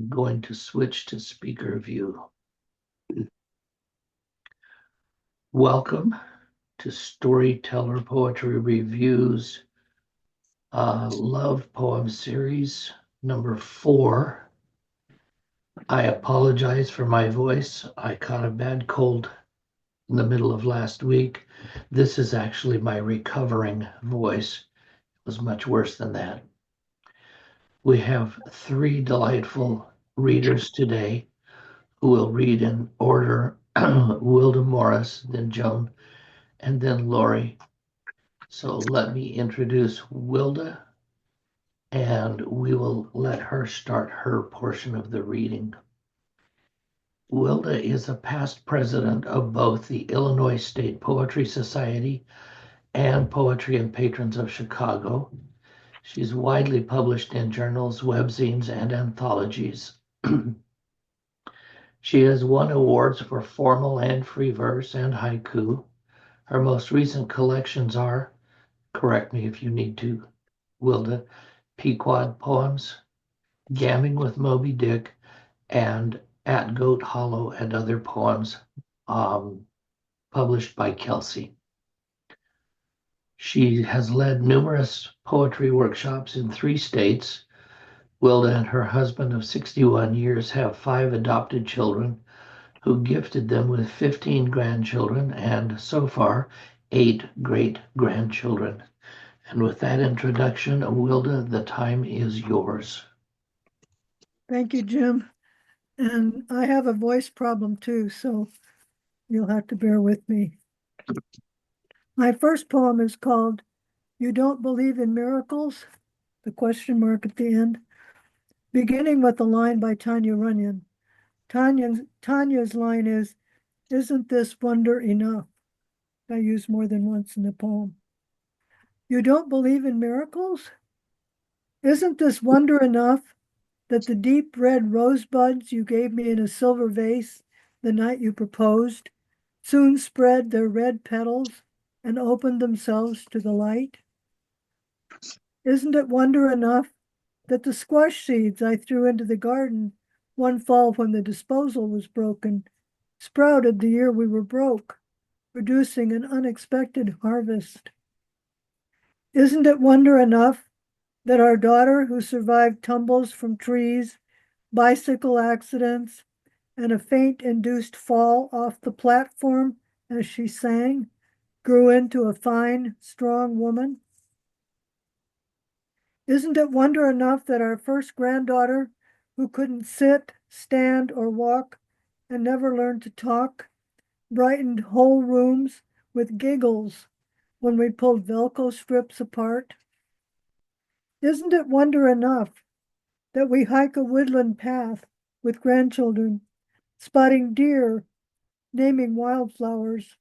I'm going to switch to speaker view. Welcome to Storyteller Poetry Reviews Love Poem Series number 4. I apologize for my voice. I caught a bad cold in the middle of last week. This is actually my recovering voice. It was much worse than that. We have 3 delightful readers today who will read in order: Wilda Morris, then Joan, and then Laurie. So let me introduce Wilda, and we will let her start her portion of the reading. Wilda is a past president of both the Illinois State Poetry Society and Poetry and Patrons of Chicago. She's widely published in journals, webzines, and anthologies. She has won awards for formal and free verse and haiku. Her most recent collections are, correct me if you need to, Wilda, Pequod Poems, Gamming with Moby Dick, and At Goat Hollow and Other Poems, published by Kelsey. She has led numerous poetry workshops in 3 states. Wilda and her husband of 61 years have 5 adopted children who gifted them with 15 grandchildren and so far 8 great-grandchildren. And with that introduction, Wilda, the time is yours. Thank you, Jim. And I have a voice problem too, so you'll have to bear with me. My first poem is called You Don't Believe in Miracles, the question mark at the end, beginning with a line by Tanya Runyon. Tanya's line is, "Isn't this wonder enough?" I use more than once in the poem. You don't believe in miracles? Isn't this wonder enough that the deep red rosebuds you gave me in a silver vase the night you proposed soon spread their red petals and opened themselves to the light? Isn't it wonder enough that the squash seeds I threw into the garden one fall when the disposal was broken sprouted the year we were broke, producing an unexpected harvest? Isn't it wonder enough that our daughter, who survived tumbles from trees, bicycle accidents, and a faint-induced fall off the platform as she sang, grew into a fine, strong woman? Isn't it wonder enough that our first granddaughter, who couldn't sit, stand, or walk, and never learned to talk, brightened whole rooms with giggles when we pulled Velcro strips apart? Isn't it wonder enough that we hike a woodland path with grandchildren, spotting deer, naming wildflowers,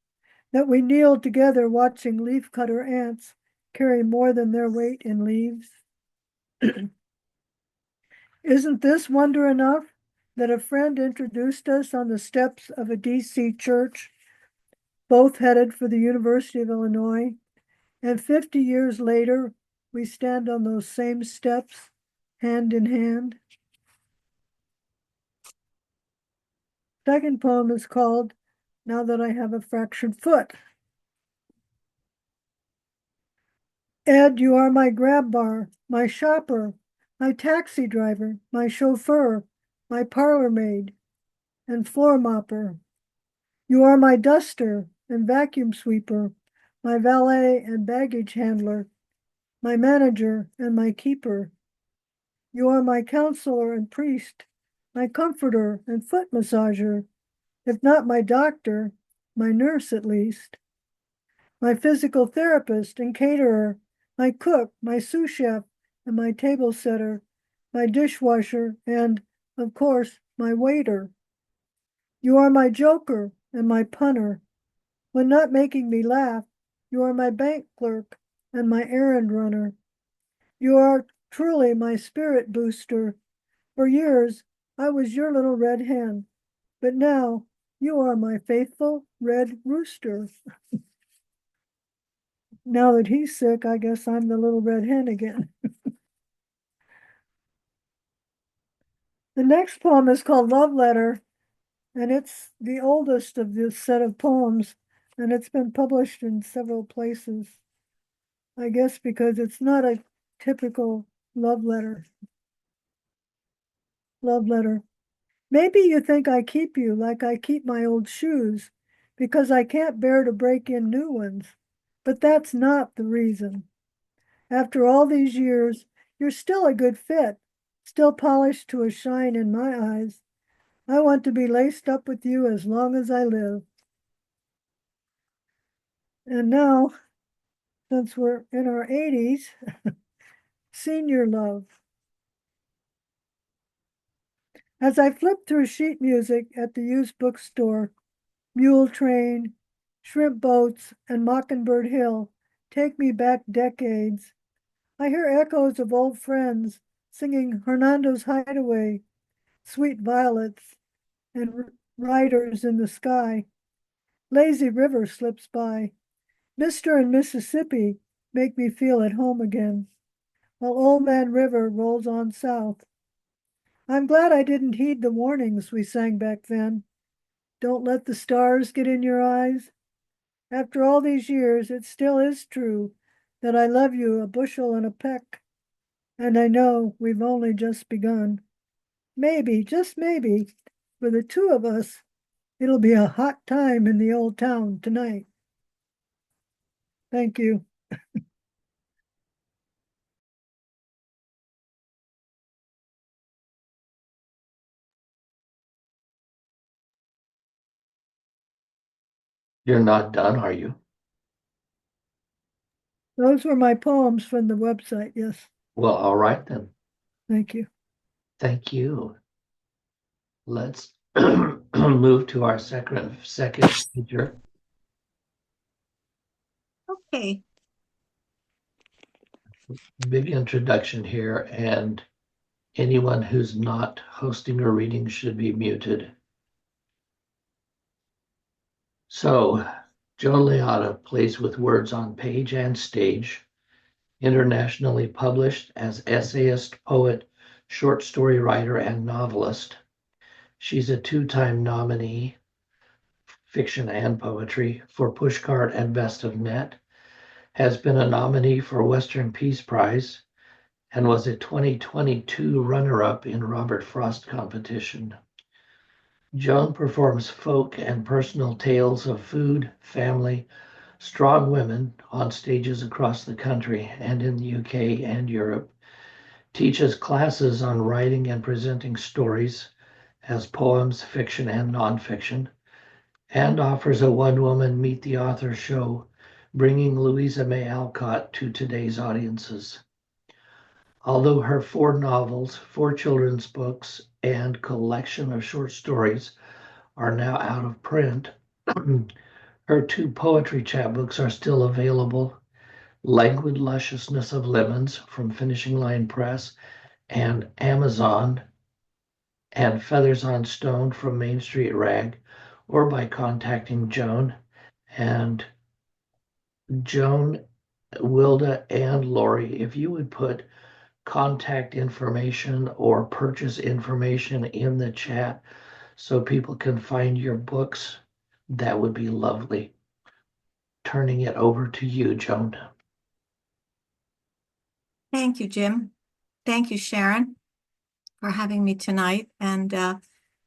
that we kneel together watching leafcutter ants carry more than their weight in leaves? Isn't this wonder enough that a friend introduced us on the steps of a DC church, both headed for the University of Illinois, and 50 years later, we stand on those same steps, hand in hand? Second poem is called Now That I Have a Fractured Foot. Ed, you are my grab bar, my shopper, my taxi driver, my chauffeur, my parlor maid, and floor mopper. You are my duster and vacuum sweeper, my valet and baggage handler, my manager and my keeper. You are my counselor and priest, my comforter and foot massager, if not my doctor, my nurse at least. My physical therapist and caterer, my cook, my sous chef, and my table setter, my dishwasher, and, of course, my waiter. You are my joker and my punter. When not making me laugh, you are my bank clerk and my errand runner. You are truly my spirit booster. For years, I was your little red hen, but now you are my faithful red rooster. Now that he's sick, I guess I'm the little red hen again. The next poem is called Love Letter, and it's the oldest of this set of poems, and it's been published in several places. I guess because it's not a typical love letter. Love letter. Maybe you think I keep you like I keep my old shoes because I can't bear to break in new ones. But that's not the reason. After all these years, you're still a good fit, still polished to a shine in my eyes. I want to be laced up with you as long as I live. And now, since we're in our 80s, senior love. As I flip through sheet music at the used bookstore, Mule Train, Shrimp Boats, and Mockingbird Hill take me back decades. I hear echoes of old friends singing Hernando's Hideaway, Sweet Violets, and Riders in the Sky. Lazy River slips by. Mister and Mississippi make me feel at home again, while Old Man River rolls on south. I'm glad I didn't heed the warnings we sang back then. Don't let the stars get in your eyes. After all these years, it still is true that I love you a bushel and a peck, and I know we've only just begun. Maybe, just maybe, for the two of us, it'll be a hot time in the old town tonight. Thank you. You're not done, are you? Those were my poems from the website. Yes, Well, all right then. thank you. Thank you. Let's move to our second speaker. Okay. Big introduction here, and anyone who's not hosting or reading should be muted. So, Joan Leotta plays with words on page and stage, internationally published as essayist, poet, short story writer, and novelist. She's a two-time nominee, fiction and poetry, for Pushcart and Best of Net, has been a nominee for Western Peace Prize, and was a 2022 runner-up in Robert Frost competition. Joan performs folk and personal tales of food, family, strong women on stages across the country and in the UK and Europe, teaches classes on writing and presenting stories as poems, fiction, and nonfiction, and offers a one-woman Meet the Author show, bringing Louisa May Alcott to today's audiences. Although her 4 novels, 4 children's books, and collection of short stories are now out of print, her 2 poetry chapbooks are still available. Languid Lusciousness of Lemons from Finishing Line Press and Amazon, and Feathers on Stone from Main Street Rag, or by contacting Joan. And Joan, Wilda, and Laurie, if you would put contact information or purchase information in the chat so people can find your books, that would be lovely. Turning it over to you, Joan. Thank you, Jim. Thank you, Sharon, for having me tonight, and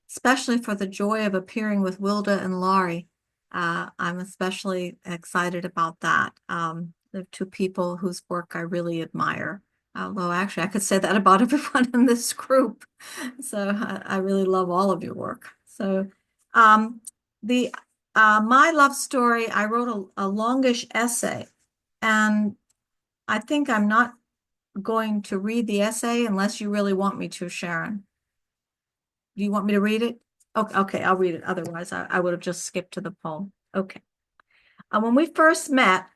especially for the joy of appearing with Wilda and Laurie. I'm especially excited about that. They're 2 people whose work I really admire. Although actually I could say that about everyone in this group. So I really love all of your work. So my love story, I wrote a longish essay, and I think I'm not going to read the essay unless you really want me to, Sharon. Do you want me to read it? Okay, I'll read it. Otherwise, I would have just skipped to the poem. Okay. When we first met,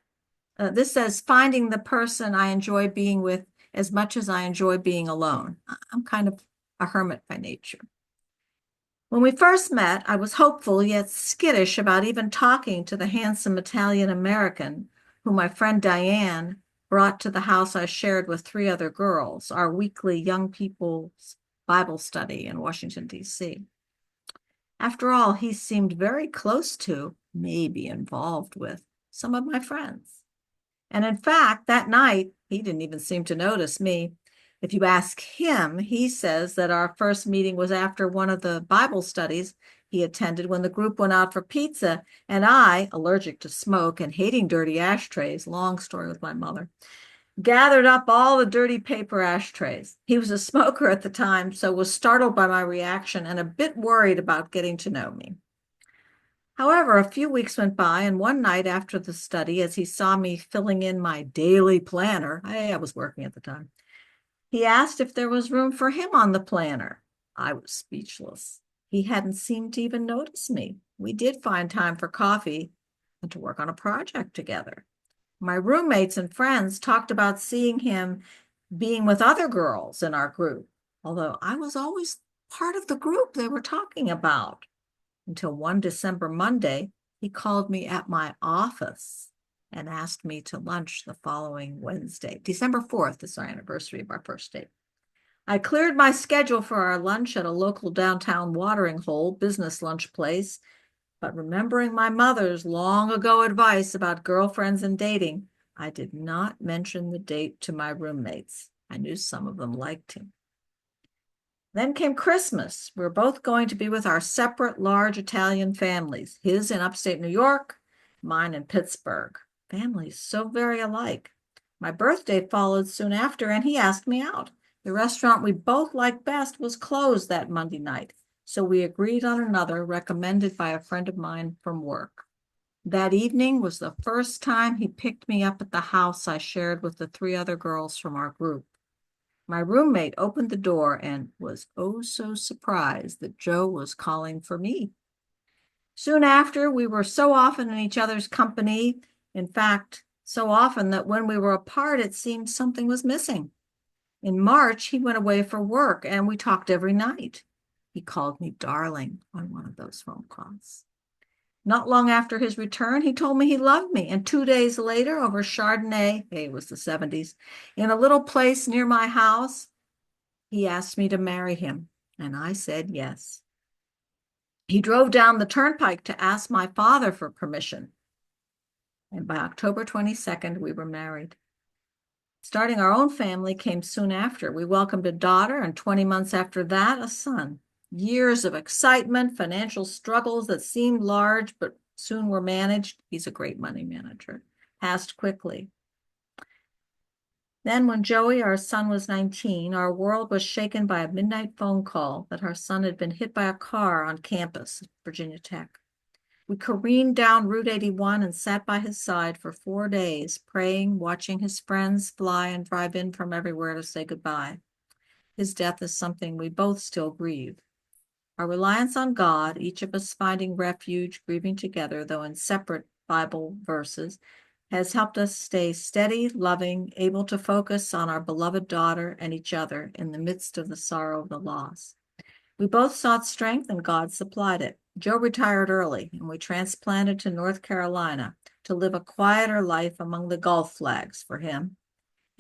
this says, finding the person I enjoy being with as much as I enjoy being alone. I'm kind of a hermit by nature. When we first met, I was hopeful yet skittish about even talking to the handsome Italian American who my friend Diane brought to the house I shared with 3 other girls, our weekly young people's Bible study in Washington, D.C. After all, he seemed very close to, maybe involved with, some of my friends. And in fact, that night, he didn't even seem to notice me. If you ask him, he says that our first meeting was after one of the Bible studies he attended when the group went out for pizza, and I, allergic to smoke and hating dirty ashtrays, long story with my mother, gathered up all the dirty paper ashtrays. He was a smoker at the time, so was startled by my reaction and a bit worried about getting to know me. However, a few weeks went by, and one night after the study, as he saw me filling in my daily planner, I was working at the time, he asked if there was room for him on the planner. I was speechless. He hadn't seemed to even notice me. We did find time for coffee and to work on a project together. My roommates and friends talked about seeing him being with other girls in our group, although I was always part of the group they were talking about. Until one December Monday, he called me at my office and asked me to lunch the following Wednesday. December 4th is our anniversary of our first date. I cleared my schedule for our lunch at a local downtown watering hole business lunch place, but remembering my mother's long ago advice about girlfriends and dating, I did not mention the date to my roommates. I knew some of them liked him. Then came Christmas. We were both going to be with our separate large Italian families, his in upstate New York, mine in Pittsburgh. Families so very alike. My birthday followed soon after, and he asked me out. The restaurant we both liked best was closed that Monday night, so we agreed on another recommended by a friend of mine from work. That evening was the first time he picked me up at the house I shared with the 3 other girls from our group. My roommate opened the door and was oh so surprised that Joe was calling for me. Soon after, we were so often in each other's company, in fact, so often that when we were apart, it seemed something was missing. In March, he went away for work, and we talked every night. He called me darling on one of those phone calls. Not long after his return, he told me he loved me, and 2 days later, over Chardonnay, it was the 70s, in a little place near my house, he asked me to marry him, and I said yes. He drove down the turnpike to ask my father for permission, and by October 22nd, we were married. Starting our own family came soon after. We welcomed a daughter, and 20 months after that, a son. Years of excitement, financial struggles that seemed large but soon were managed. He's a great money manager. Passed quickly. Then when Joey, our son, was 19, our world was shaken by a midnight phone call that our son had been hit by a car on campus at Virginia Tech. We careened down Route 81 and sat by his side for 4 days, praying, watching his friends fly and drive in from everywhere to say goodbye. His death is something we both still grieve. Our reliance on God, each of us finding refuge, grieving together, though in separate Bible verses, has helped us stay steady, loving, able to focus on our beloved daughter and each other in the midst of the sorrow of the loss. We both sought strength, and God supplied it. Joe retired early, and we transplanted to North Carolina to live a quieter life among the Gulf flags for him,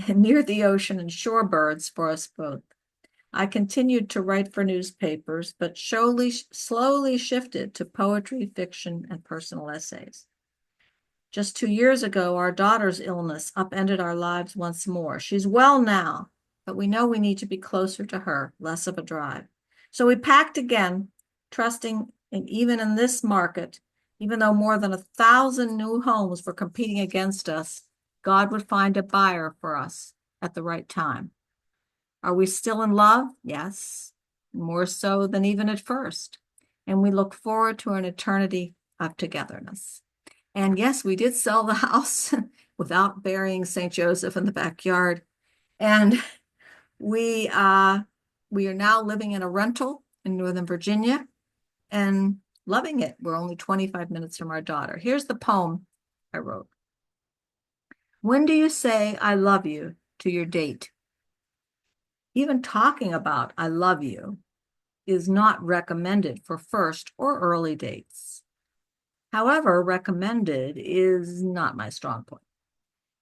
and near the ocean and shorebirds for us both. I continued to write for newspapers, but slowly shifted to poetry, fiction, and personal essays. Just 2 years ago, our daughter's illness upended our lives once more. She's well now, but we know we need to be closer to her, less of a drive. So we packed again, trusting even in this market, even though more than 1,000 new homes were competing against us, God would find a buyer for us at the right time. Are we still in love? Yes, more so than even at first. And we look forward to an eternity of togetherness. And yes, we did sell the house without burying St. Joseph in the backyard. And we are now living in a rental in Northern Virginia and loving it. We're only 25 minutes from our daughter. Here's the poem I wrote. When do you say I love you to your date? Even talking about I love you is not recommended for first or early dates. However, recommended is not my strong point.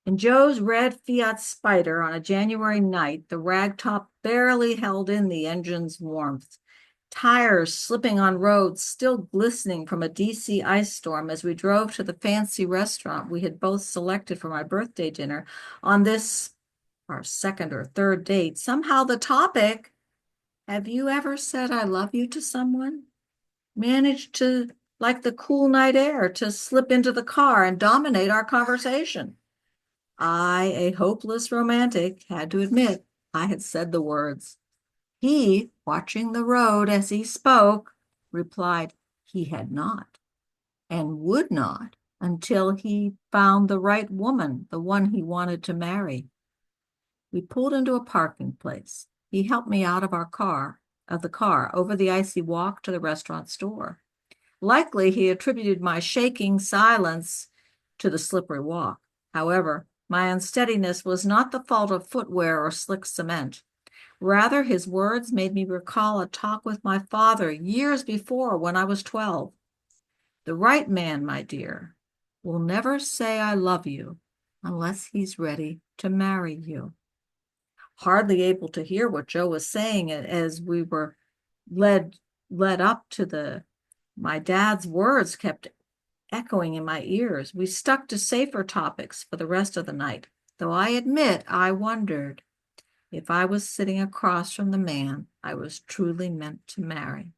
In Joe's red Fiat Spider on a January night, the ragtop barely held in the engine's warmth. Tires slipping on roads still glistening from a DC ice storm as we drove to the fancy restaurant we had both selected for my birthday dinner on this, our second or third date. Somehow the topic, have you ever said I love you to someone, managed to, like the cool night air, to slip into the car and dominate our conversation. I, a hopeless romantic, had to admit I had said the words. He, watching the road as he spoke, replied he had not and would not until he found the right woman, the one he wanted to marry. We pulled into a parking place. He helped me out of the car, over the icy walk to the restaurant store. Likely he attributed my shaking silence to the slippery walk. However, my unsteadiness was not the fault of footwear or slick cement. Rather, his words made me recall a talk with my father years before when I was 12. The right man, my dear, will never say I love you unless he's ready to marry you. Hardly able to hear what Joe was saying as we were led up to my dad's words kept echoing in my ears. We stuck to safer topics for the rest of the night, though I admit I wondered if I was sitting across from the man I was truly meant to marry.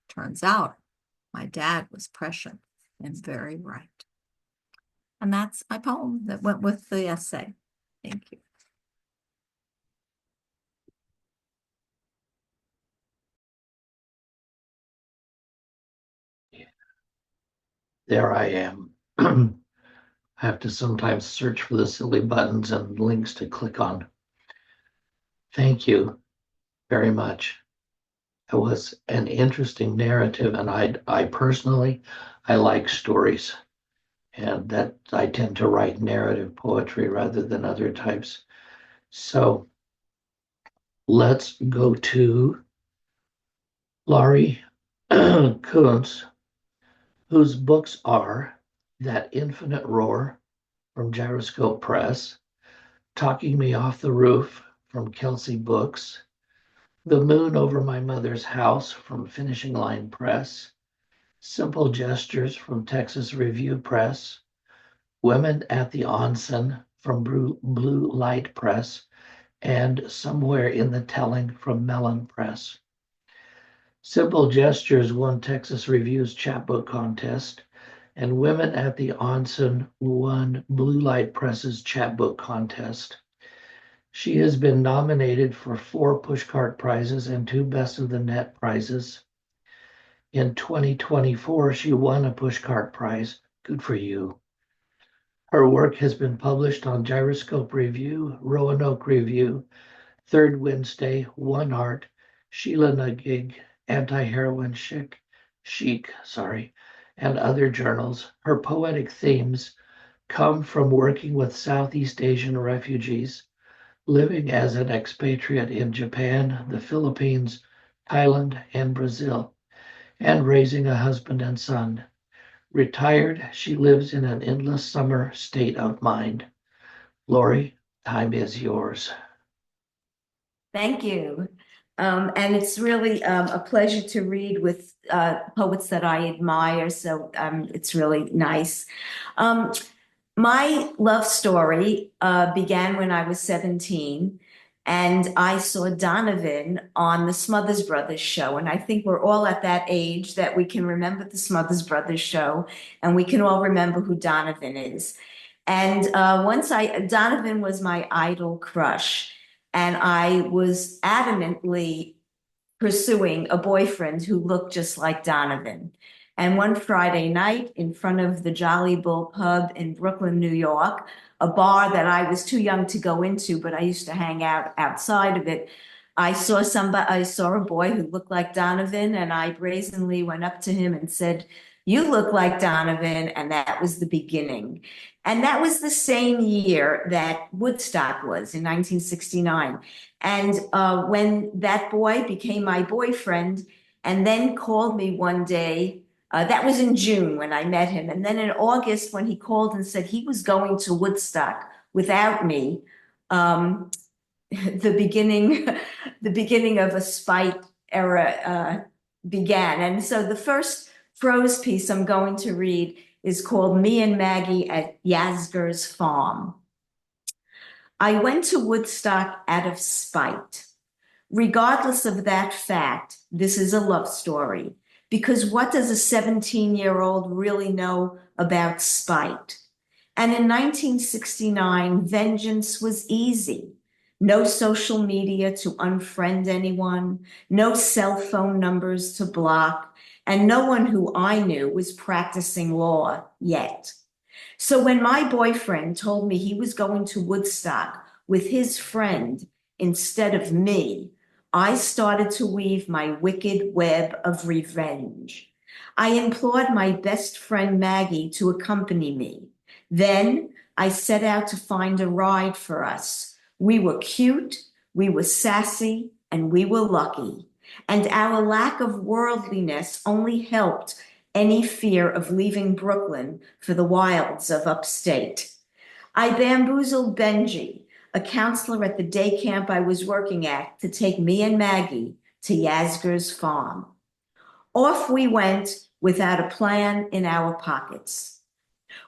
Turns out my dad was prescient and very right. And that's my poem that went with the essay. Thank you. There I am. I have to sometimes search for the silly buttons and links to click on. Thank you very much. It was an interesting narrative, and I personally, I like stories, and that I tend to write narrative poetry rather than other types. So let's go to Laurie Kuntz, whose books are That Infinite Roar from Gyroscope Press, Talking Me Off the Roof from Kelsey Books, The Moon Over My Mother's House from Finishing Line Press, Simple Gestures from Texas Review Press, Women at the Onsen from Blue Light Press, and Somewhere in the Telling from Mellon Press. Simple Gestures won Texas Review's chapbook contest, and Women at the Onsen won Blue Light Press's chapbook contest. She has been nominated for 4 Pushcart Prizes and 2 Best of the Net prizes. In 2024, she won a Pushcart Prize. Good for you. Her work has been published on Gyroscope Review, Roanoke Review, Third Wednesday, One Art, Sheila Nagig, Anti-Heroin Chic, and other journals. Her poetic themes come from working with Southeast Asian refugees, living as an expatriate in Japan, the Philippines, Thailand, and Brazil, and raising a husband and son. Retired, she lives in an endless summer state of mind. Laurie, time is yours. Thank you. And it's really a pleasure to read with poets that I admire. So it's really nice. My love story began when I was 17, and I saw Donovan on the Smothers Brothers show. And I think we're all at that age that we can remember the Smothers Brothers show, and we can all remember who Donovan is. And Donovan was my idol crush. And I was adamantly pursuing a boyfriend who looked just like Donovan. And one Friday night, in front of the Jolly Bull Pub in Brooklyn, New York, a bar that I was too young to go into, but I used to hang out outside of it, I saw a boy who looked like Donovan, and I brazenly went up to him and said, "You look like Donovan," and that was the beginning. And that was the same year that Woodstock was, in 1969. And when that boy became my boyfriend and then called me one day, that was in June when I met him. And then in August, when he called and said he was going to Woodstock without me, the beginning of a Spite era began. And so the first prose piece I'm going to read is called Me and Maggie at Yasgur's Farm. I went to Woodstock out of spite. Regardless of that fact, this is a love story, because what does a 17-year-old really know about spite? And in 1969, vengeance was easy. No social media to unfriend anyone, no cell phone numbers to block, and no one who I knew was practicing law yet. So when my boyfriend told me he was going to Woodstock with his friend instead of me, I started to weave my wicked web of revenge. I implored my best friend Maggie to accompany me. Then I set out to find a ride for us. We were cute, we were sassy, and we were lucky. And our lack of worldliness only helped any fear of leaving Brooklyn for the wilds of upstate. I bamboozled Benji, a counselor at the day camp I was working at, to take me and Maggie to Yasgur's farm. Off we went without a plan in our pockets.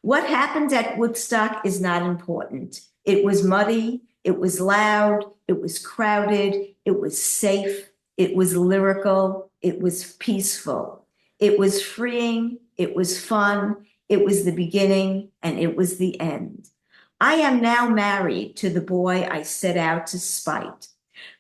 What happened at Woodstock is not important. It was muddy, it was loud, it was crowded, it was safe, it was lyrical, it was peaceful. It was freeing, it was fun, it was the beginning, and it was the end. I am now married to the boy I set out to spite.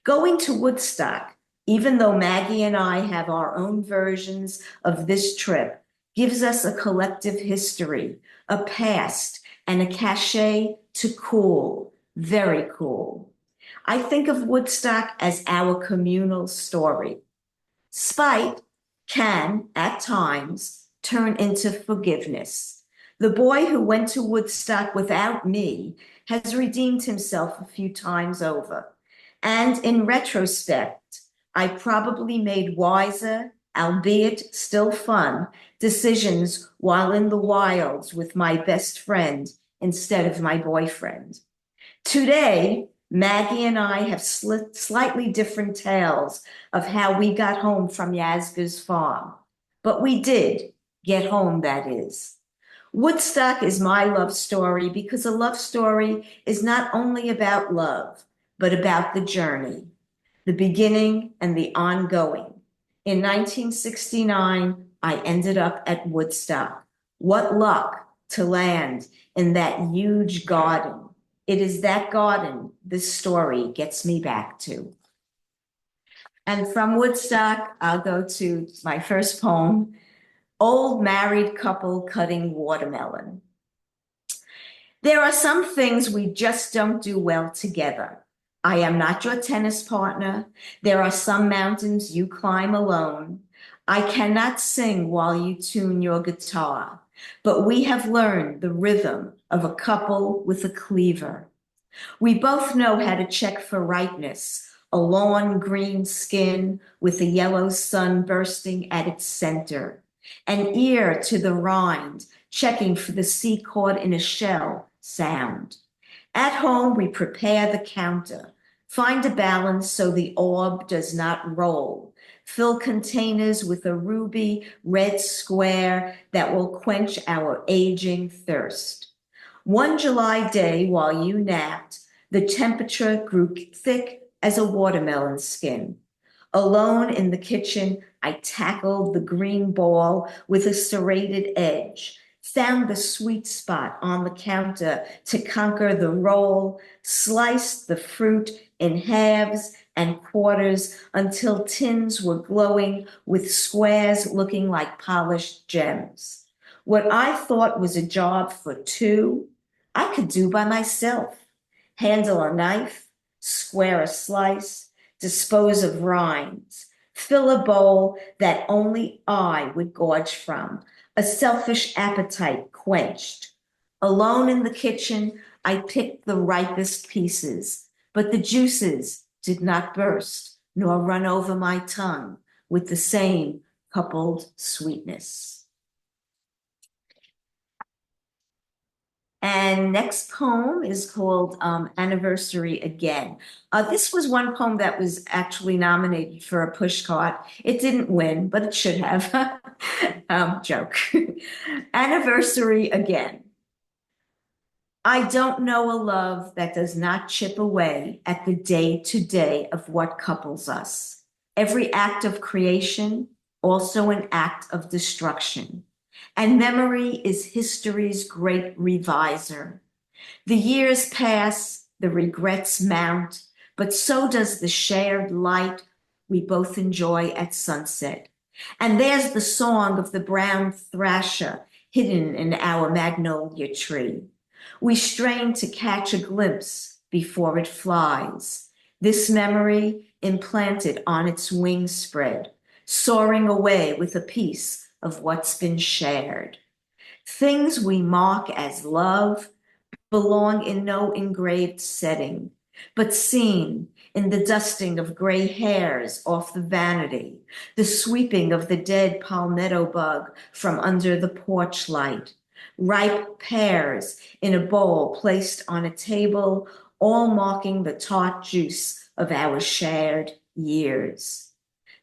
Going to Woodstock, even though Maggie and I have our own versions of this trip, gives us a collective history, a past, and a cachet to cool, very cool. I think of Woodstock as our communal story. Spite can, at times, turn into forgiveness. The boy who went to Woodstock without me has redeemed himself a few times over. And in retrospect, I probably made wiser, albeit still fun, decisions while in the wilds with my best friend instead of my boyfriend. Today, Maggie and I have slightly different tales of how we got home from Yasgur's farm. But we did get home, that is. Woodstock is my love story because a love story is not only about love, but about the journey, the beginning and the ongoing. In 1969, I ended up at Woodstock. What luck to land in that huge garden. It is that garden this story gets me back to. And from Woodstock, I'll go to my first poem, Old Married Couple Cutting Watermelon. There are some things we just don't do well together. I am not your tennis partner. There are some mountains you climb alone. I cannot sing while you tune your guitar, but we have learned the rhythm of a couple with a cleaver. We both know how to check for ripeness, a lawn green skin with a yellow sun bursting at its center, an ear to the rind, checking for the sea caught in a shell sound. At home, we prepare the counter, find a balance so the orb does not roll, fill containers with a ruby red square that will quench our aging thirst. One July day while you napped, the temperature grew thick as a watermelon skin. Alone in the kitchen, I tackled the green ball with a serrated edge, found the sweet spot on the counter to conquer the roll, sliced the fruit in halves and quarters until tins were glowing with squares looking like polished gems. What I thought was a job for two, I could do by myself. Handle a knife, square a slice, dispose of rinds, fill a bowl that only I would gorge from, a selfish appetite quenched. Alone in the kitchen, I picked the ripest pieces, but the juices did not burst nor run over my tongue with the same coupled sweetness. And next poem is called Anniversary Again. This was one poem that was actually nominated for a pushcart. It didn't win, but it should have. Joke. Anniversary Again. I don't know a love that does not chip away at the day-to-day of what couples us. Every act of creation, also an act of destruction. And memory is history's great reviser. The years pass, the regrets mount, but so does the shared light we both enjoy at sunset. And there's the song of the brown thrasher hidden in our magnolia tree. We strain to catch a glimpse before it flies. This memory implanted on its wing spread, soaring away with a piece of what's been shared. Things we mark as love belong in no engraved setting, but seen in the dusting of gray hairs off the vanity, the sweeping of the dead palmetto bug from under the porch light, ripe pears in a bowl placed on a table, all marking the tart juice of our shared years.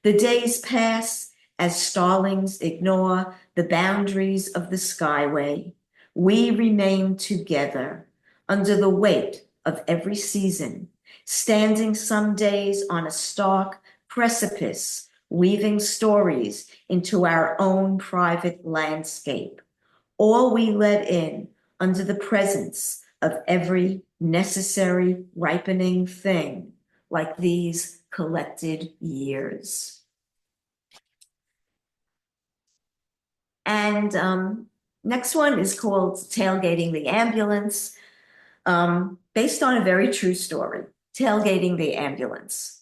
The days pass as starlings ignore the boundaries of the skyway. We remain together under the weight of every season, standing some days on a stark precipice, weaving stories into our own private landscape. All we let in under the presence of every necessary ripening thing, like these collected years. And next one is called Tailgating the Ambulance, based on a very true story, Tailgating the Ambulance.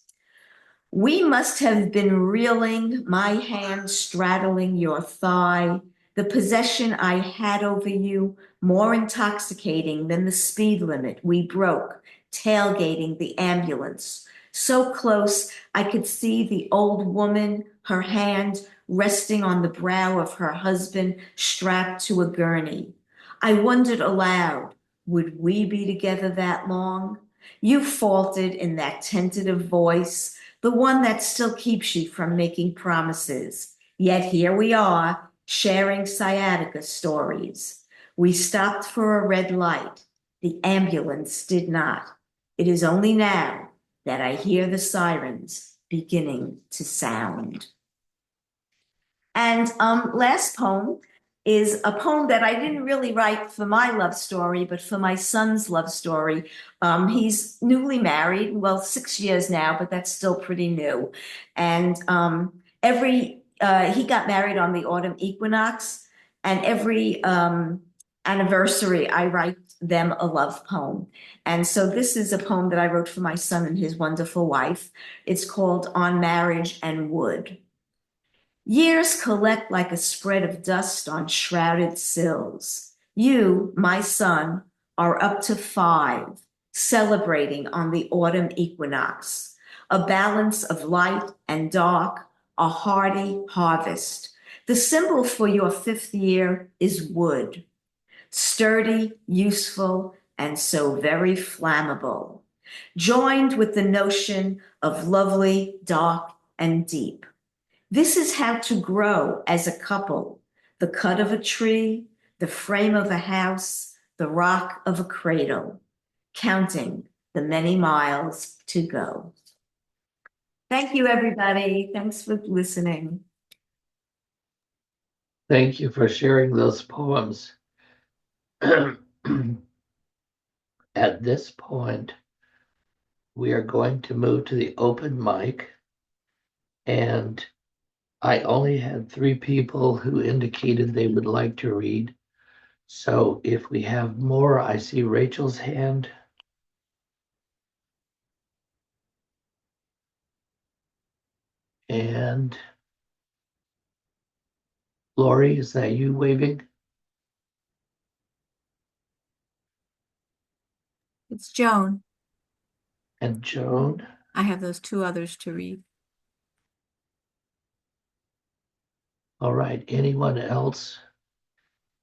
We must have been reeling, my hand straddling your thigh, the possession I had over you, more intoxicating than the speed limit we broke, tailgating the ambulance. So close, I could see the old woman, her hand resting on the brow of her husband, strapped to a gurney. I wondered aloud, would we be together that long? You faltered in that tentative voice, the one that still keeps you from making promises. Yet here we are, sharing sciatica stories. We stopped for a red light. The ambulance did not. It is only now that I hear the sirens beginning to sound. And last poem is a poem that I didn't really write for my love story, but for my son's love story. He's newly married, well, 6 years now, but that's still pretty new. And he got married on the autumn equinox, and every anniversary I write them a love poem. And so this is a poem that I wrote for my son and his wonderful wife. It's called On Marriage and Wood. Years collect like a spread of dust on shrouded sills. You, my son, are up to 5, celebrating on the autumn equinox. A balance of light and dark, a hearty harvest. The symbol for your 5th year is wood. Sturdy, useful, and so very flammable. Joined with the notion of lovely, dark, and deep. This is how to grow as a couple, the cut of a tree, the frame of a house, the rock of a cradle, counting the many miles to go. Thank you, everybody. Thanks for listening. Thank you for sharing those poems. At this point, we are going to move to the open mic, and I only had 3 people who indicated they would like to read. So if we have more, I see Rachel's hand. And Laurie, is that you waving? It's Joan. And Joan? I have those 2 others to read. All right, anyone else?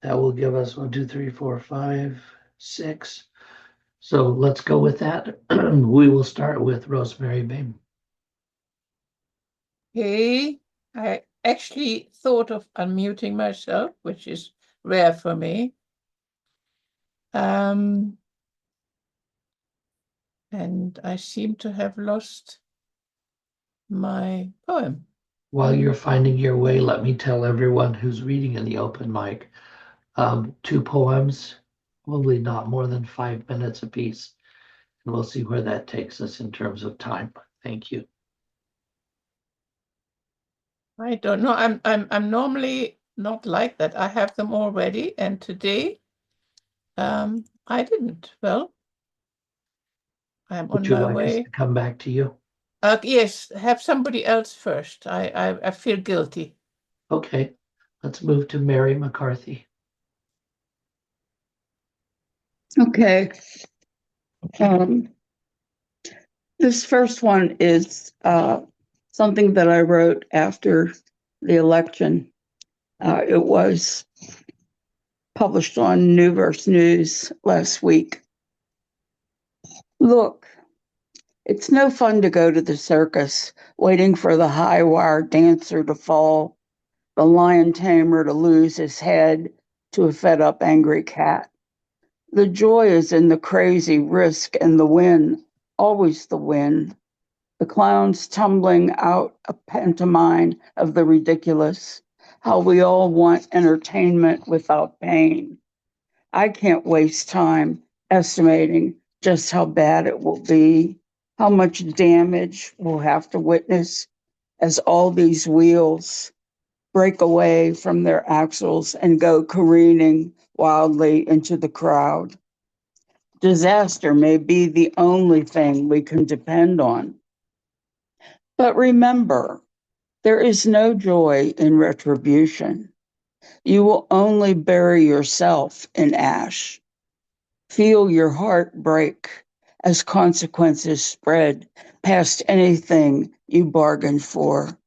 That will give us 1, 2, 3, 4, 5. 6. So let's go with that. We will start with Rosemary Bain. Hey, I actually thought of unmuting myself, which is rare for me. And I seem to have lost my poem. While you're finding your way, let me tell everyone who's reading in the open mic, 2 poems, probably not more than 5 minutes apiece. And we'll see where that takes us in terms of time. Thank you. I don't know. I'm normally not like that. I have them already, and today, I didn't. Well, I'm Would on you my like us way. to come back to you? Yes, have somebody else first. I feel guilty. Okay, let's move to Mary McCarthy. Okay. This first one is something that I wrote after the election. It was published on Newverse News last week. Look, it's no fun to go to the circus, waiting for the high wire dancer to fall, the lion tamer to lose his head to a fed up angry cat. The joy is in the crazy risk and the win, always the win. The clowns tumbling out a pantomime of the ridiculous, how we all want entertainment without pain. I can't waste time estimating just how bad it will be, how much damage we'll have to witness as all these wheels break away from their axles and go careening wildly into the crowd. Disaster may be the only thing we can depend on. But remember, there is no joy in retribution. You will only bury yourself in ash. Feel your heart break as consequences spread past anything you bargained for.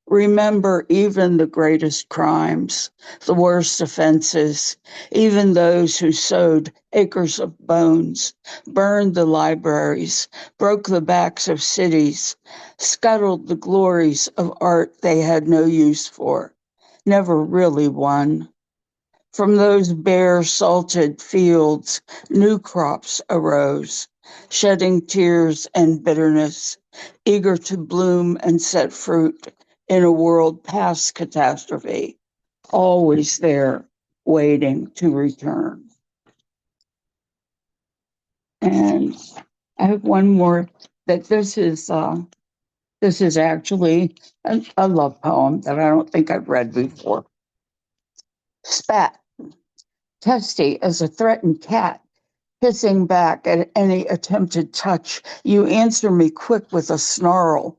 Remember even the greatest crimes, the worst offenses, even those who sowed acres of bones, burned the libraries, broke the backs of cities, scuttled the glories of art they had no use for, never really won. From those bare, salted fields, new crops arose, shedding tears and bitterness, eager to bloom and set fruit in a world past catastrophe, always there, waiting to return. And I have one more that this is actually a love poem that I don't think I've read before. Spat. Testy as a threatened cat, hissing back at any attempted touch. You answer me quick with a snarl,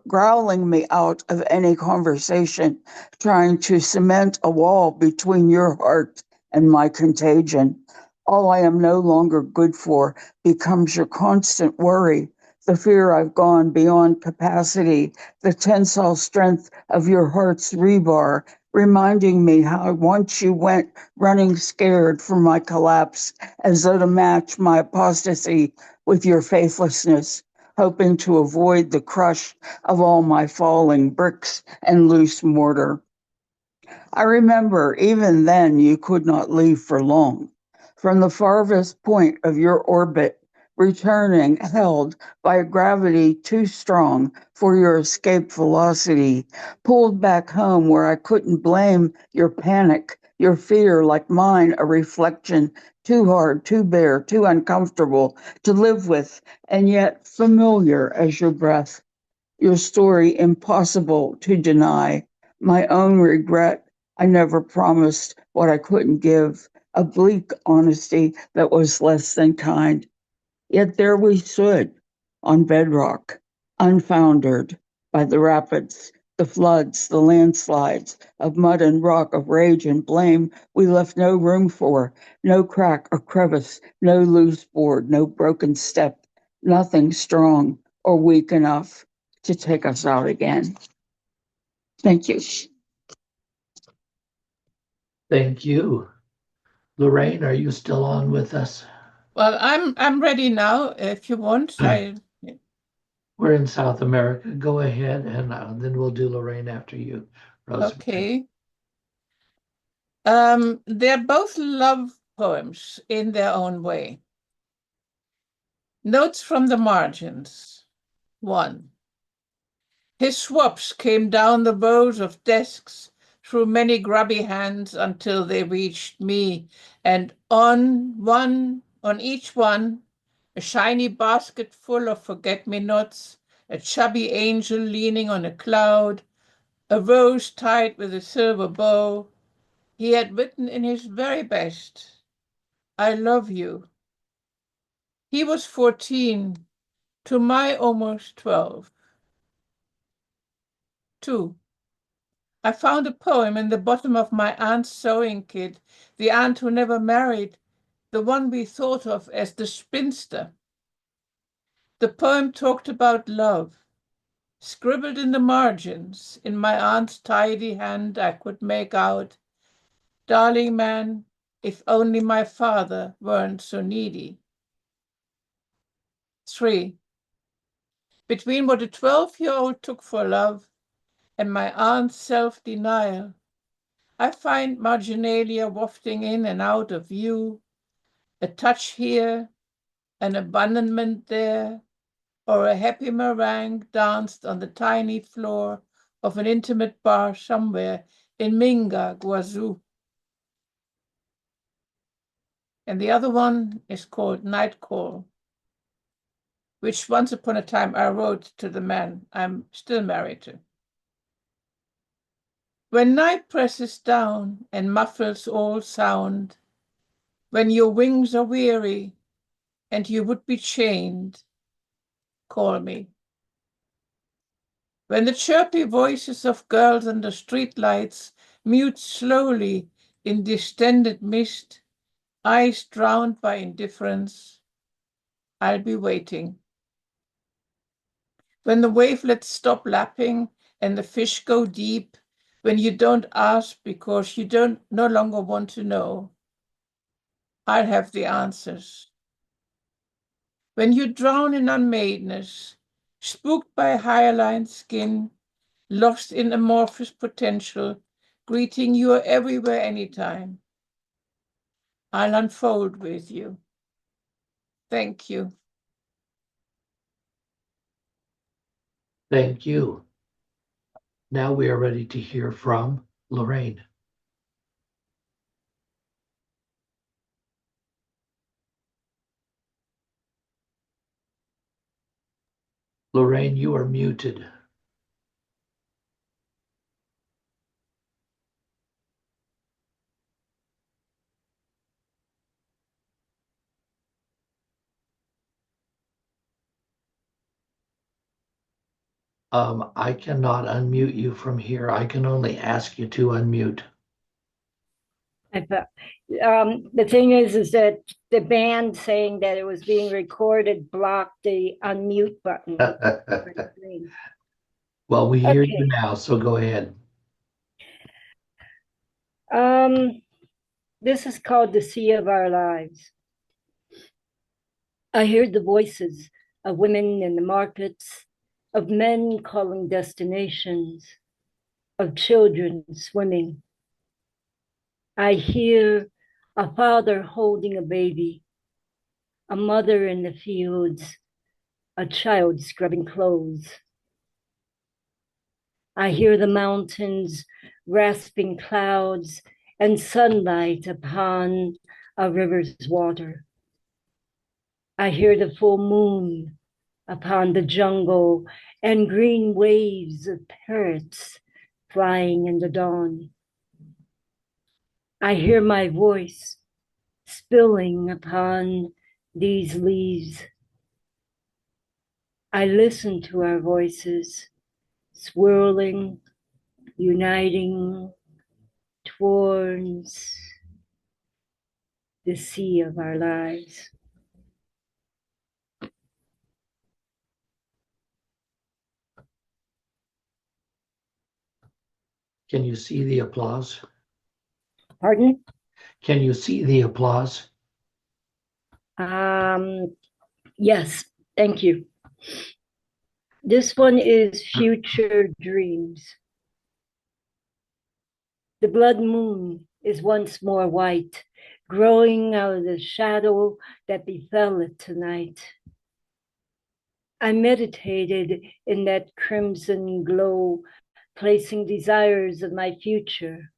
growling me out of any conversation, trying to cement a wall between your heart and my contagion. All I am no longer good for becomes your constant worry, the fear I've gone beyond capacity, the tensile strength of your heart's rebar, reminding me how once you went running scared from my collapse, as though to match my apostasy with your faithlessness, hoping to avoid the crush of all my falling bricks and loose mortar. I remember even then you could not leave for long. From the farthest point of your orbit, returning held by a gravity too strong for your escape velocity, pulled back home where I couldn't blame your panic, your fear like mine, a reflection too hard, too bare, too uncomfortable to live with, and yet familiar as your breath. Your story impossible to deny. My own regret, I never promised what I couldn't give. A bleak honesty that was less than kind. Yet there we stood on bedrock, unfoundered by the rapids, the floods, the landslides of mud and rock, of rage and blame we left no room for, no crack or crevice, no loose board, no broken step, nothing strong or weak enough to take us out again. Thank you. Thank you. Lorraine, are you still on with us? Well, I'm ready now. If you want, We're in South America. Go ahead, and then we'll do Lorraine after you, Rosemary. okay. They're both love poems in their own way. Notes from the margins. 1. His swabs came down the rows of desks through many grubby hands until they reached me, and on each one, a shiny basket full of forget-me-nots, a chubby angel leaning on a cloud, a rose tied with a silver bow. He had written in his very best, "I love you." He was 14 to my almost 12. 2. I found a poem in the bottom of my aunt's sewing kit, the aunt who never married, the one we thought of as the spinster. The poem talked about love. Scribbled in the margins, in my aunt's tidy hand, I could make out, "Darling man, if only my father weren't so needy." 3. Between what a 12-year-old took for love and my aunt's self-denial, I find marginalia wafting in and out of view, a touch here, an abandonment there, or a happy meringue danced on the tiny floor of an intimate bar somewhere in Minga, Guazú. And the other one is called Night Call, which once upon a time I wrote to the man I'm still married to. When night presses down and muffles all sound, when your wings are weary and you would be chained, call me. When the chirpy voices of girls under streetlights mute slowly in distended mist, eyes drowned by indifference, I'll be waiting. When the wavelets stop lapping and the fish go deep, when you don't ask because you no longer want to know, I'll have the answers. When you drown in unmadeness, spooked by hyaline skin, lost in amorphous potential, greeting you everywhere, anytime, I'll unfold with you. Thank you. Thank you. Now we are ready to hear from Lorraine. Lorraine, you are muted. I cannot unmute you from here. I can only ask you to unmute. The thing is that the band saying that it was being recorded blocked the unmute button. Well, we hear Okay. you now, so go ahead. This is called The Sea of Our Lives. I heard the voices of women in the markets, of men calling destinations, of children swimming. I hear a father holding a baby, a mother in the fields, a child scrubbing clothes. I hear the mountains rasping clouds and sunlight upon a river's water. I hear the full moon upon the jungle and green waves of parrots flying in the dawn. I hear my voice spilling upon these leaves. I listen to our voices swirling, uniting towards the sea of our lives. Can you see the applause? Pardon? Can you see the applause? Yes, thank you. This one is Future Dreams. The blood moon is once more white, growing out of the shadow that befell it tonight. I meditated in that crimson glow, placing desires of my future,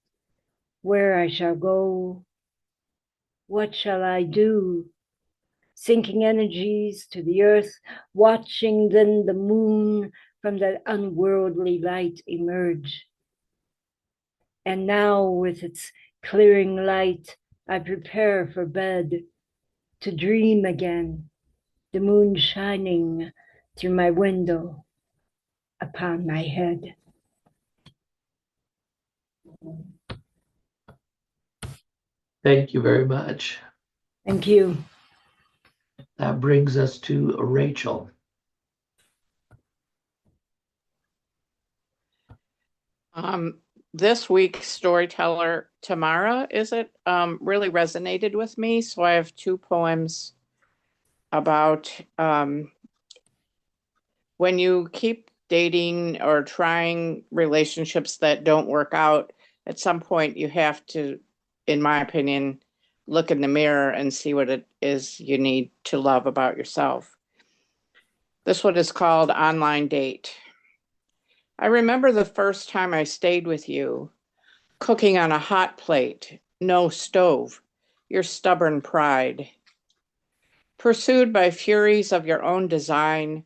where I shall go, what shall I do, sinking energies to the earth, watching then the moon from that unworldly light emerge. And now with its clearing light, I prepare for bed to dream again, the moon shining through my window upon my head. Thank you very much. Thank you. That brings us to Rachel. This week's Storyteller Tamara, really resonated with me. So I have two poems about when you keep dating or trying relationships that don't work out, at some point you have to, in my opinion, look in the mirror and see what it is you need to love about yourself. This one is called Online Date. I remember the first time I stayed with you, cooking on a hot plate, no stove, your stubborn pride. Pursued by furies of your own design,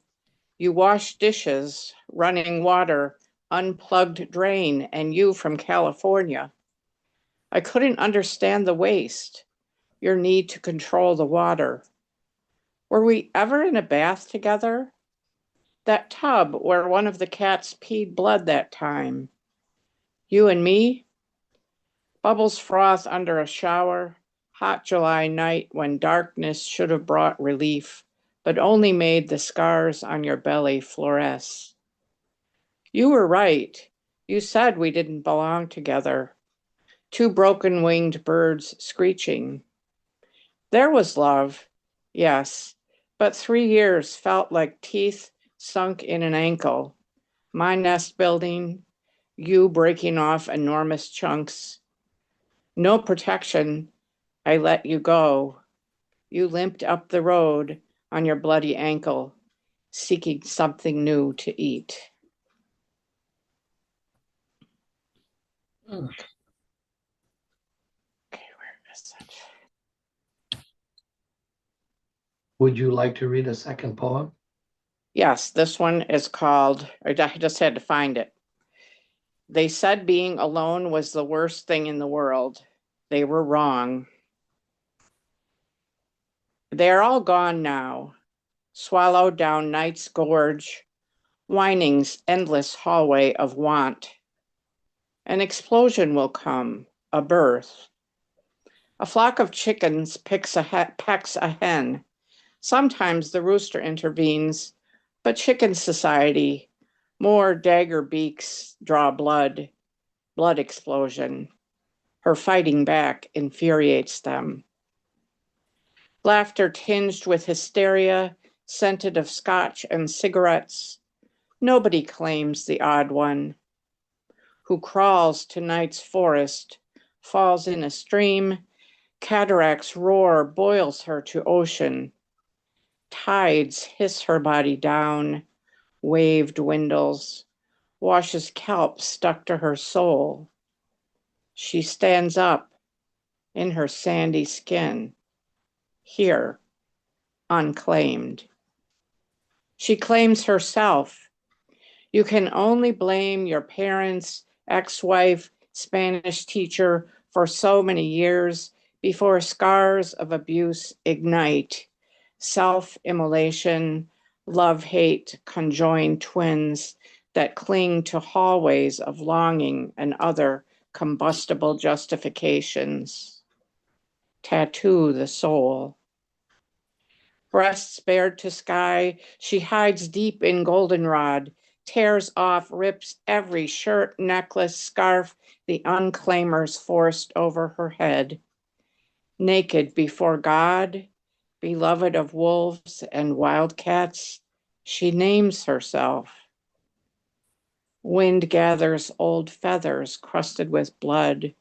you washed dishes, running water, unplugged drain, and you from California. I couldn't understand the waste, your need to control the water. Were we ever in a bath together? That tub where one of the cats peed blood that time. You and me? Bubbles froth under a shower, hot July night when darkness should have brought relief, but only made the scars on your belly fluoresce. You were right. You said we didn't belong together. Two broken-winged birds screeching. There was love, yes, but 3 years felt like teeth sunk in an ankle. My nest building, you breaking off enormous chunks. No protection, I let you go. You limped up the road on your bloody ankle, seeking something new to eat. Okay, where is it? Would you like to read a second poem? Yes, this one is called, I just had to find it. They said being alone was the worst thing in the world. They were wrong. They're all gone now, swallowed down night's gorge, whining's endless hallway of want. An explosion will come, a birth. A flock of chickens pecks a hen. Sometimes the rooster intervenes, but chicken society, more dagger beaks draw blood explosion. Her fighting back infuriates them. Laughter tinged with hysteria, scented of scotch and cigarettes. Nobody claims the odd one, who crawls to night's forest, falls in a stream, cataracts roar, boils her to ocean. Tides hiss her body down, wave dwindles, washes kelp stuck to her soul. She stands up in her sandy skin, here, unclaimed. She claims herself. You can only blame your parents, ex-wife, Spanish teacher for so many years before scars of abuse ignite. Self-immolation, love-hate conjoined twins that cling to hallways of longing and other combustible justifications. Tattoo the soul. Breasts bared to sky, she hides deep in goldenrod, tears off, rips every shirt, necklace, scarf the unclaimers forced over her head. Naked before God, beloved of wolves and wildcats, she names herself. Wind gathers old feathers crusted with blood.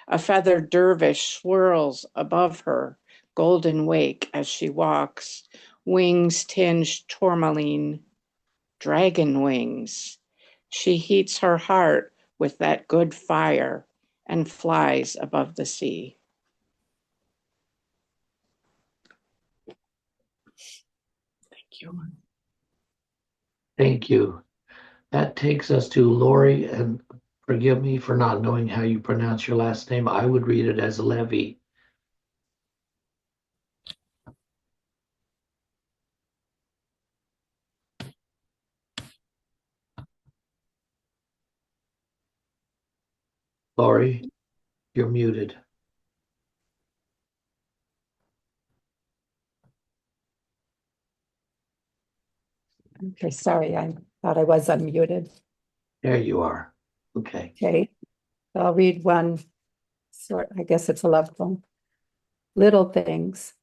A feathered dervish swirls above her golden wake as she walks, wings tinged tourmaline, dragon wings. She heats her heart with that good fire and flies above the sea. Thank you. Thank you. That takes us to Laurie, and forgive me for not knowing how you pronounce your last name. I would read it as Levy. Laurie, you're muted. Okay, sorry, I thought I was unmuted. There you are. Okay. Okay, I'll read one I guess it's a love poem. Little things.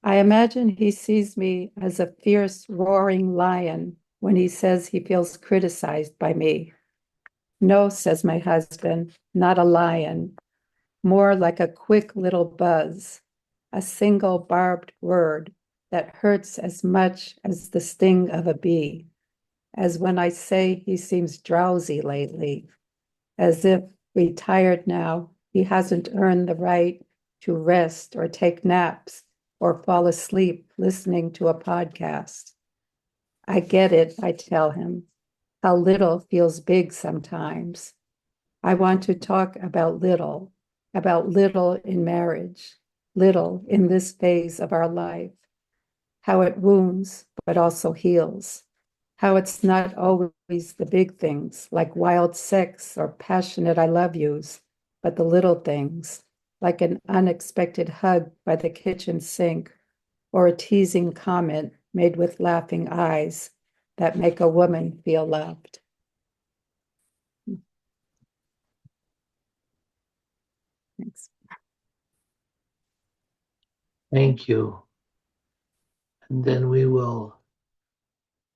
I imagine he sees me as a fierce, roaring lion when he says he feels criticized by me. No, says my husband, not a lion, more like a quick little buzz, a single barbed word that hurts as much as the sting of a bee, as when I say he seems drowsy lately, as if retired now, he hasn't earned the right to rest or take naps or fall asleep listening to a podcast. I get it, I tell him, how little feels big sometimes. I want to talk about little in marriage, little in this phase of our life, how it wounds but also heals, how it's not always the big things like wild sex or passionate I love yous, but the little things like an unexpected hug by the kitchen sink or a teasing comment made with laughing eyes that make a woman feel loved. Thanks. Thank you. And then we will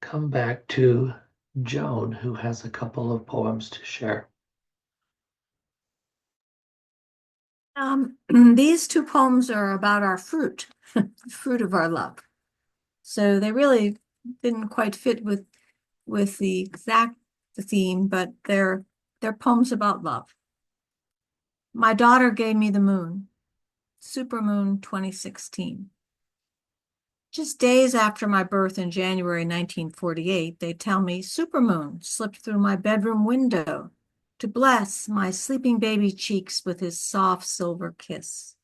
come back to Joan, who has a couple of poems to share. These two poems are about our fruit, the fruit of our love. So they really didn't quite fit with the exact theme, but they're poems about love. My daughter gave me the moon, Supermoon 2016. Just days after my birth in January 1948, they tell me Supermoon slipped through my bedroom window to bless my sleeping baby cheeks with his soft silver kiss.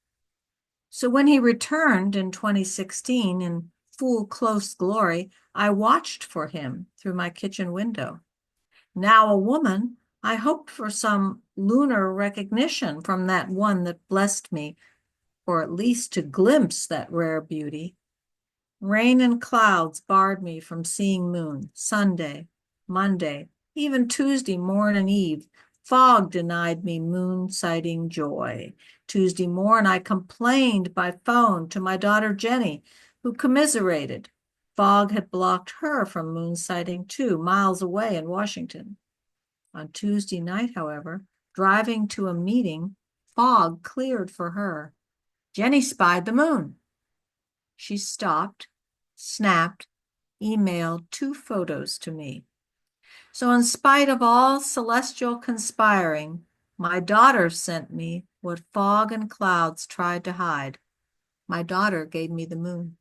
So when he returned in 2016 in full close glory, I watched for him through my kitchen window. Now a woman, I hoped for some lunar recognition from that one that blessed me, or at least to glimpse that rare beauty. Rain and clouds barred me from seeing moon. Sunday, Monday, even Tuesday morn and eve. Fog denied me moon sighting joy. Tuesday morn I complained by phone to my daughter Jenny, who commiserated. Fog had blocked her from moon sighting too, miles away in Washington. On Tuesday night, however, driving to a meeting, fog cleared for her. Jenny spied the moon. She stopped, snapped, emailed 2 photos to me. So in spite of all celestial conspiring, my daughter sent me what fog and clouds tried to hide. My daughter gave me the moon.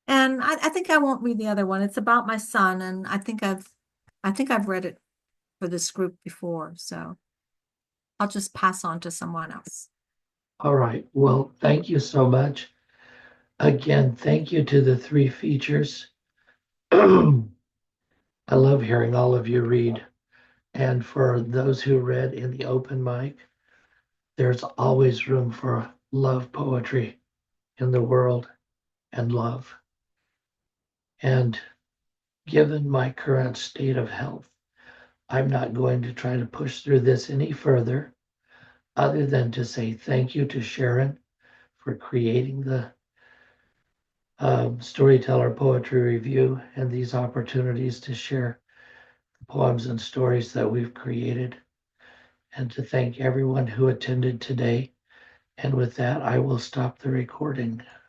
And I think I won't read the other one. It's about my son, and I think I've read it for this group before, so I'll just pass on to someone else. All right. Well, thank you so much. Again, thank you to the 3 features. I love hearing all of you read. And for those who read in the open mic, there's always room for love poetry in the world and love. And given my current state of health, I'm not going to try to push through this any further. other than to say thank you to Sharon for creating the Storyteller Poetry Review and these opportunities to share the poems and stories that we've created, and to thank everyone who attended today. And with that, I will stop the recording.